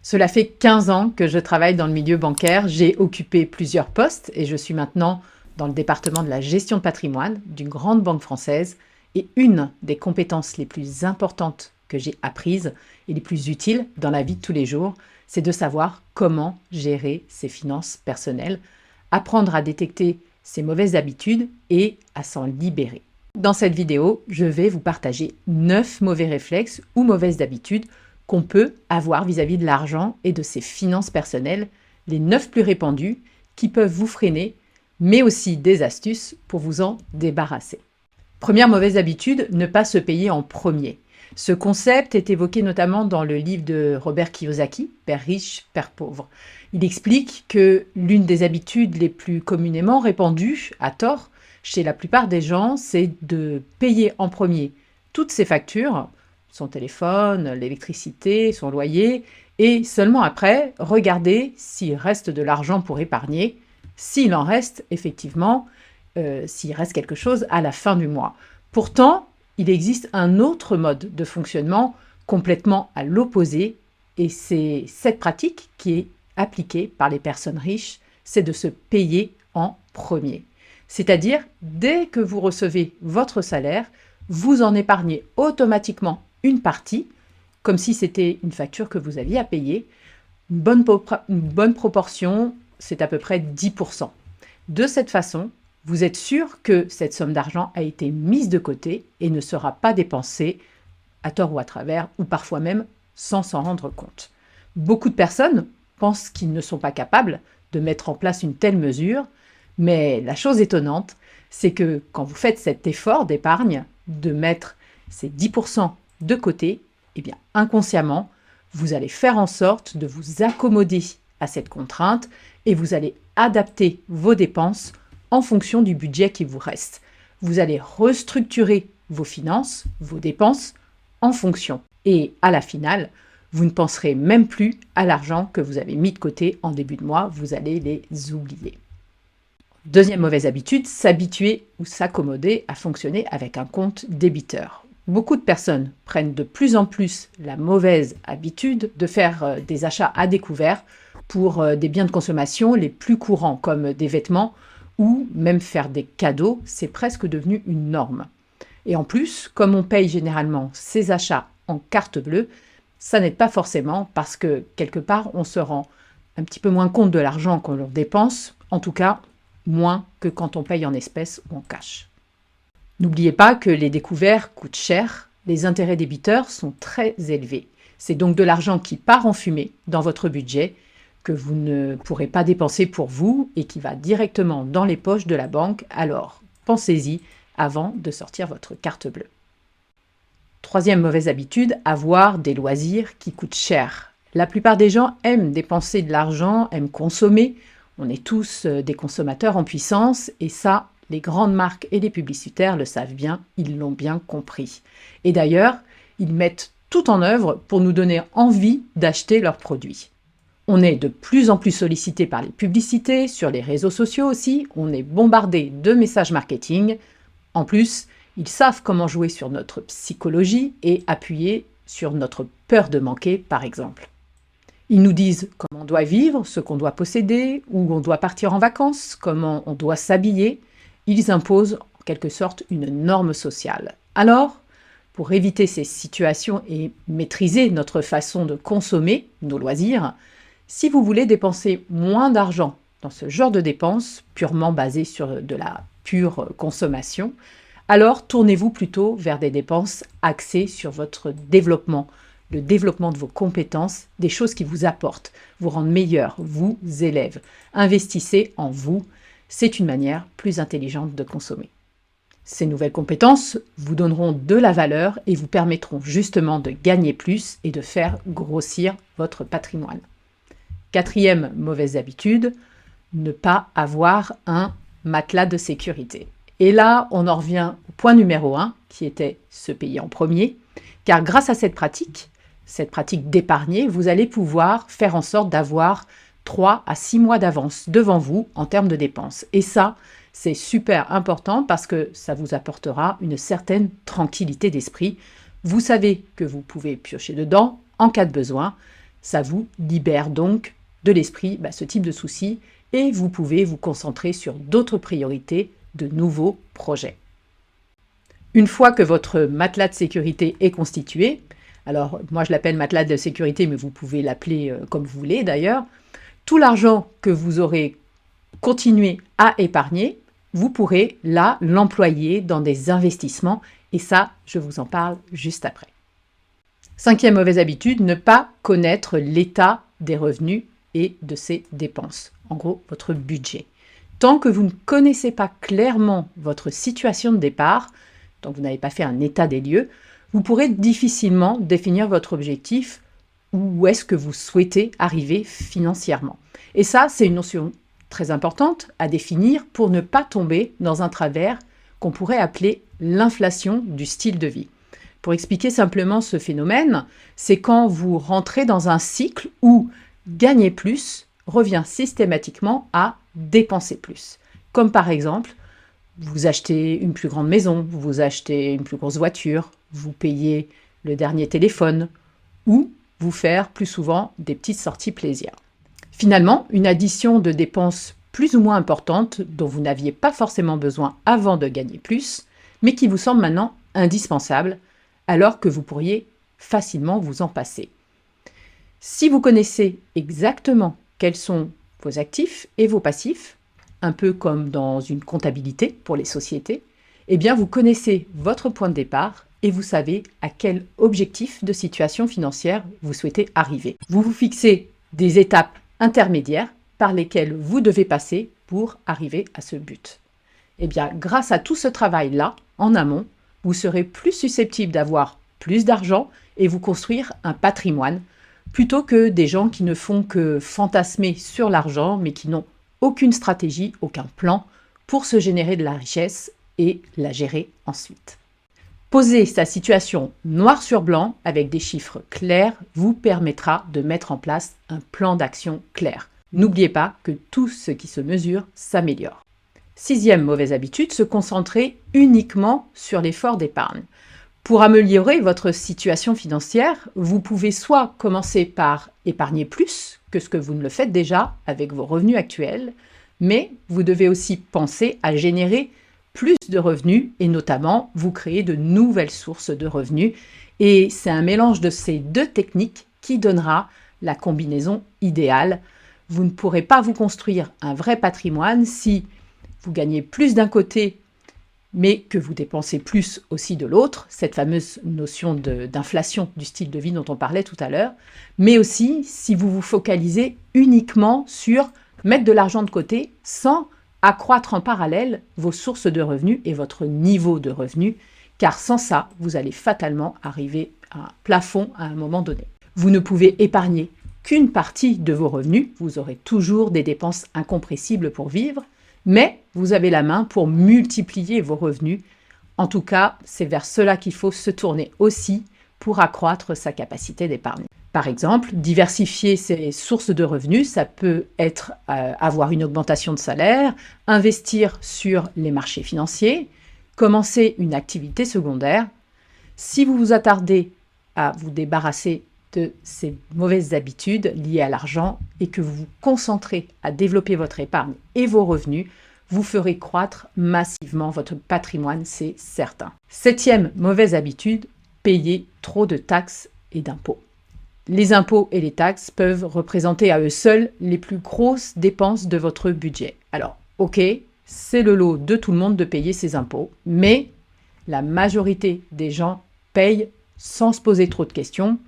Cela fait 15 ans que je travaille dans le milieu bancaire. J'ai occupé plusieurs postes et je suis maintenant dans le département de la gestion de patrimoine d'une grande banque française. Et une des compétences les plus importantes que j'ai apprises et les plus utiles dans la vie de tous les jours, c'est de savoir comment gérer ses finances personnelles, apprendre à détecter ses mauvaises habitudes et à s'en libérer. Dans cette vidéo, je vais vous partager 9 mauvais réflexes ou mauvaises habitudes qu'on peut avoir vis-à-vis de l'argent et de ses finances personnelles, les 9 plus répandus qui peuvent vous freiner, mais aussi des astuces pour vous en débarrasser. Première mauvaise habitude, ne pas se payer en premier. Ce concept est évoqué notamment dans le livre de Robert Kiyosaki, Père riche, Père pauvre. Il explique que l'une des habitudes les plus communément répandues, à tort, chez la plupart des gens, c'est de payer en premier toutes ses factures, son téléphone, l'électricité, son loyer, et seulement après, regarder s'il reste de l'argent pour épargner, s'il en reste effectivement, s'il reste quelque chose à la fin du mois. Pourtant, il existe un autre mode de fonctionnement complètement à l'opposé, et c'est cette pratique qui est appliquée par les personnes riches, c'est de se payer en premier. C'est-à-dire, dès que vous recevez votre salaire, vous en épargnez automatiquement une partie, comme si c'était une facture que vous aviez à payer. Une bonne proportion, c'est à peu près 10%. De cette façon, vous êtes sûr que cette somme d'argent a été mise de côté et ne sera pas dépensée à tort ou à travers, ou parfois même sans s'en rendre compte. Beaucoup de personnes pensent qu'ils ne sont pas capables de mettre en place une telle mesure, mais la chose étonnante, c'est que quand vous faites cet effort d'épargne, de mettre ces 10% de côté, eh bien inconsciemment, vous allez faire en sorte de vous accommoder à cette contrainte et vous allez adapter vos dépenses en fonction du budget qui vous reste. Vous allez restructurer vos finances, vos dépenses en fonction. Et à la finale, vous ne penserez même plus à l'argent que vous avez mis de côté en début de mois, vous allez les oublier. Deuxième mauvaise habitude, s'habituer ou s'accommoder à fonctionner avec un compte débiteur. Beaucoup de personnes prennent de plus en plus la mauvaise habitude de faire des achats à découvert pour des biens de consommation les plus courants, comme des vêtements ou même faire des cadeaux, c'est presque devenu une norme. Et en plus, comme on paye généralement ses achats en carte bleue, ça n'aide pas forcément parce que quelque part, on se rend un petit peu moins compte de l'argent qu'on leur dépense, en tout cas moins que quand on paye en espèces ou en cash. N'oubliez pas que les découverts coûtent cher, les intérêts débiteurs sont très élevés. C'est donc de l'argent qui part en fumée dans votre budget, que vous ne pourrez pas dépenser pour vous et qui va directement dans les poches de la banque. Alors, pensez-y avant de sortir votre carte bleue. Troisième mauvaise habitude, avoir des loisirs qui coûtent cher. La plupart des gens aiment dépenser de l'argent, aiment consommer. On est tous des consommateurs en puissance et ça, les grandes marques et les publicitaires le savent bien, ils l'ont bien compris. Et d'ailleurs, ils mettent tout en œuvre pour nous donner envie d'acheter leurs produits. On est de plus en plus sollicité par les publicités, sur les réseaux sociaux aussi, on est bombardé de messages marketing. En plus, ils savent comment jouer sur notre psychologie et appuyer sur notre peur de manquer, par exemple. Ils nous disent comment on doit vivre, ce qu'on doit posséder, où on doit partir en vacances, comment on doit s'habiller. Ils imposent en quelque sorte une norme sociale. Alors, pour éviter ces situations et maîtriser notre façon de consommer nos loisirs, si vous voulez dépenser moins d'argent dans ce genre de dépenses, purement basées sur de la pure consommation, alors tournez-vous plutôt vers des dépenses axées sur votre développement, le développement de vos compétences, des choses qui vous apportent, vous rendent meilleur, vous élèvent. Investissez en vous, c'est une manière plus intelligente de consommer. Ces nouvelles compétences vous donneront de la valeur et vous permettront justement de gagner plus et de faire grossir votre patrimoine. Quatrième mauvaise habitude, ne pas avoir un matelas de sécurité. Et là, on en revient au point numéro 1, qui était se payer en premier, car grâce à cette pratique d'épargner, vous allez pouvoir faire en sorte d'avoir 3 à 6 mois d'avance devant vous en termes de dépenses. Et ça, c'est super important parce que ça vous apportera une certaine tranquillité d'esprit. Vous savez que vous pouvez piocher dedans en cas de besoin. Ça vous libère donc de l'esprit ce type de soucis et vous pouvez vous concentrer sur d'autres priorités, de nouveaux projets. Une fois que votre matelas de sécurité est constitué, alors moi je l'appelle matelas de sécurité, mais vous pouvez l'appeler comme vous voulez d'ailleurs, tout l'argent que vous aurez continué à épargner, vous pourrez là l'employer dans des investissements et ça, je vous en parle juste après. Cinquième mauvaise habitude, ne pas connaître l'état des revenus et de ses dépenses. En gros, votre budget. Tant que vous ne connaissez pas clairement votre situation de départ, donc vous n'avez pas fait un état des lieux, vous pourrez difficilement définir votre objectif ou où est-ce que vous souhaitez arriver financièrement. Et ça, c'est une notion très importante à définir pour ne pas tomber dans un travers qu'on pourrait appeler l'inflation du style de vie. Pour expliquer simplement ce phénomène, c'est quand vous rentrez dans un cycle où gagner plus revient systématiquement à dépenser plus. Comme par exemple, vous achetez une plus grande maison, vous achetez une plus grosse voiture, vous payez le dernier téléphone ou vous faire plus souvent des petites sorties plaisir. Finalement, une addition de dépenses plus ou moins importantes dont vous n'aviez pas forcément besoin avant de gagner plus, mais qui vous semblent maintenant indispensables alors que vous pourriez facilement vous en passer. Si vous connaissez exactement quels sont vos actifs et vos passifs, un peu comme dans une comptabilité pour les sociétés, eh bien vous connaissez votre point de départ et vous savez à quel objectif de situation financière vous souhaitez arriver. Vous vous fixez des étapes intermédiaires par lesquelles vous devez passer pour arriver à ce but. Eh bien, grâce à tout ce travail-là, en amont, vous serez plus susceptible d'avoir plus d'argent et vous construire un patrimoine, plutôt que des gens qui ne font que fantasmer sur l'argent, mais qui n'ont aucune stratégie, aucun plan pour se générer de la richesse et la gérer ensuite. Poser sa situation noir sur blanc avec des chiffres clairs vous permettra de mettre en place un plan d'action clair. N'oubliez pas que tout ce qui se mesure s'améliore. Sixième mauvaise habitude, se concentrer uniquement sur l'effort d'épargne. Pour améliorer votre situation financière, vous pouvez soit commencer par épargner plus que ce que vous ne le faites déjà avec vos revenus actuels, mais vous devez aussi penser à générer plus de revenus et notamment vous créer de nouvelles sources de revenus. Et c'est un mélange de ces deux techniques qui donnera la combinaison idéale. Vous ne pourrez pas vous construire un vrai patrimoine si vous gagnez plus d'un côté mais que vous dépensez plus aussi de l'autre, cette fameuse notion d'inflation du style de vie dont on parlait tout à l'heure, mais aussi si vous vous focalisez uniquement sur mettre de l'argent de côté sans accroître en parallèle vos sources de revenus et votre niveau de revenus, car sans ça, vous allez fatalement arriver à un plafond à un moment donné. Vous ne pouvez épargner qu'une partie de vos revenus, vous aurez toujours des dépenses incompressibles pour vivre, mais vous avez la main pour multiplier vos revenus. En tout cas, c'est vers cela qu'il faut se tourner aussi pour accroître sa capacité d'épargne. Par exemple, diversifier ses sources de revenus, ça peut être avoir une augmentation de salaire, investir sur les marchés financiers, commencer une activité secondaire. Si vous vous attardez à vous débarrasser de ces mauvaises habitudes liées à l'argent et que vous vous concentrez à développer votre épargne et vos revenus, vous ferez croître massivement votre patrimoine, c'est certain. Septième mauvaise habitude, payer trop de taxes et d'impôts. Les impôts et les taxes peuvent représenter à eux seuls les plus grosses dépenses de votre budget. Alors, ok, c'est le lot de tout le monde de payer ses impôts, mais la majorité des gens payent sans se poser trop de questions,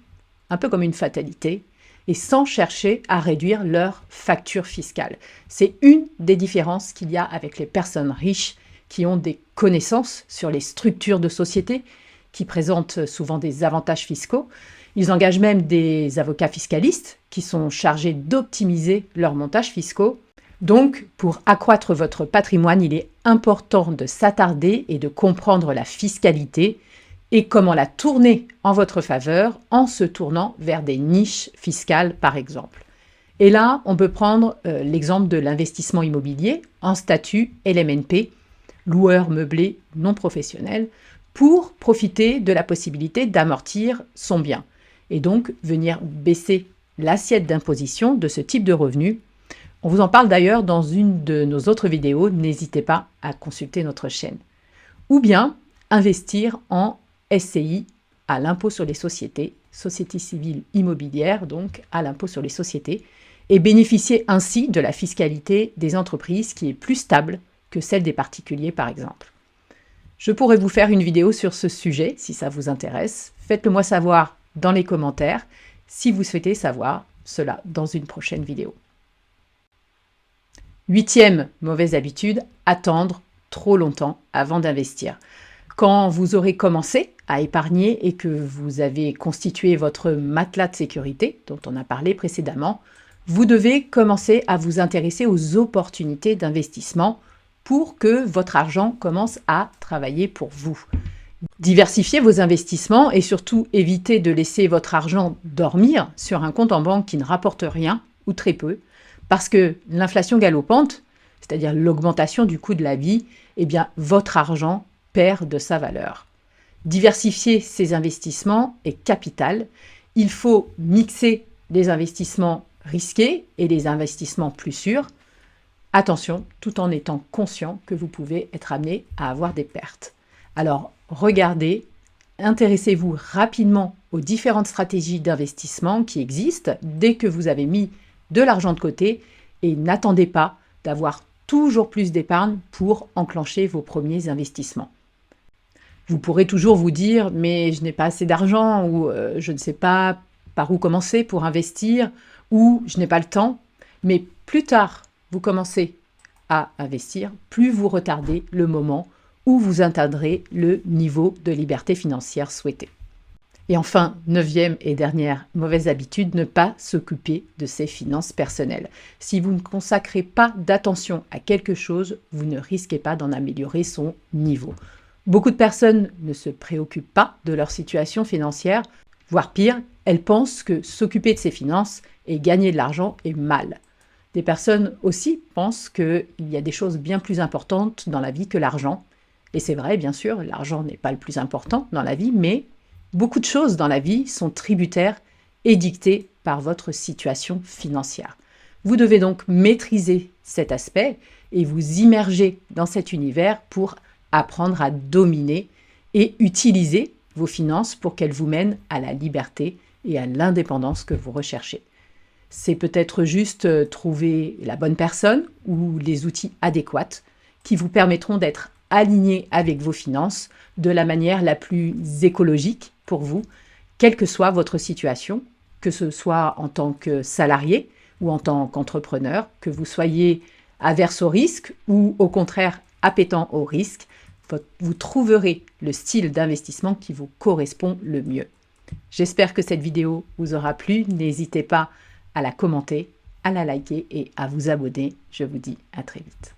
un peu comme une fatalité, et sans chercher à réduire leur facture fiscale. C'est une des différences qu'il y a avec les personnes riches qui ont des connaissances sur les structures de société, qui présentent souvent des avantages fiscaux. Ils engagent même des avocats fiscalistes qui sont chargés d'optimiser leurs montages fiscaux. Donc, pour accroître votre patrimoine, il est important de s'attarder et de comprendre la fiscalité et comment la tourner en votre faveur en se tournant vers des niches fiscales, par exemple. Et là, on peut prendre l'exemple de l'investissement immobilier en statut LMNP, loueur meublé non professionnel, pour profiter de la possibilité d'amortir son bien et donc venir baisser l'assiette d'imposition de ce type de revenu. On vous en parle d'ailleurs dans une de nos autres vidéos, n'hésitez pas à consulter notre chaîne. Ou bien investir en SCI à l'impôt sur les sociétés, société civile immobilière, donc à l'impôt sur les sociétés, et bénéficier ainsi de la fiscalité des entreprises qui est plus stable que celle des particuliers par exemple. Je pourrais vous faire une vidéo sur ce sujet si ça vous intéresse. Faites-le moi savoir dans les commentaires si vous souhaitez savoir cela dans une prochaine vidéo. 8e mauvaise habitude, attendre trop longtemps avant d'investir. Quand vous aurez commencé à épargner et que vous avez constitué votre matelas de sécurité, dont on a parlé précédemment, vous devez commencer à vous intéresser aux opportunités d'investissement pour que votre argent commence à travailler pour vous. Diversifiez vos investissements et surtout évitez de laisser votre argent dormir sur un compte en banque qui ne rapporte rien ou très peu, parce que l'inflation galopante, c'est-à-dire l'augmentation du coût de la vie, eh bien votre argent perd de sa valeur. Diversifier ses investissements est capital. Il faut mixer les investissements risqués et les investissements plus sûrs. Attention, tout en étant conscient que vous pouvez être amené à avoir des pertes. Alors, regardez, intéressez-vous rapidement aux différentes stratégies d'investissement qui existent dès que vous avez mis de l'argent de côté et n'attendez pas d'avoir toujours plus d'épargne pour enclencher vos premiers investissements. Vous pourrez toujours vous dire « mais je n'ai pas assez d'argent » ou « je ne sais pas par où commencer pour investir » ou « je n'ai pas le temps ». Mais plus tard vous commencez à investir, plus vous retardez le moment où vous atteindrez le niveau de liberté financière souhaité. Et enfin, 9e et dernière mauvaise habitude, ne pas s'occuper de ses finances personnelles. Si vous ne consacrez pas d'attention à quelque chose, vous ne risquez pas d'en améliorer son niveau. Beaucoup de personnes ne se préoccupent pas de leur situation financière, voire pire, elles pensent que s'occuper de ses finances et gagner de l'argent est mal. Des personnes aussi pensent qu'il y a des choses bien plus importantes dans la vie que l'argent. Et c'est vrai, bien sûr, l'argent n'est pas le plus important dans la vie, mais beaucoup de choses dans la vie sont tributaires et dictées par votre situation financière. Vous devez donc maîtriser cet aspect et vous immerger dans cet univers pour apprendre à dominer et utiliser vos finances pour qu'elles vous mènent à la liberté et à l'indépendance que vous recherchez. C'est peut-être juste trouver la bonne personne ou les outils adéquats qui vous permettront d'être alignés avec vos finances de la manière la plus écologique pour vous, quelle que soit votre situation, que ce soit en tant que salarié ou en tant qu'entrepreneur, que vous soyez averse au risque ou au contraire appétant au risque, vous trouverez le style d'investissement qui vous correspond le mieux. J'espère que cette vidéo vous aura plu. N'hésitez pas à la commenter, à la liker et à vous abonner. Je vous dis à très vite.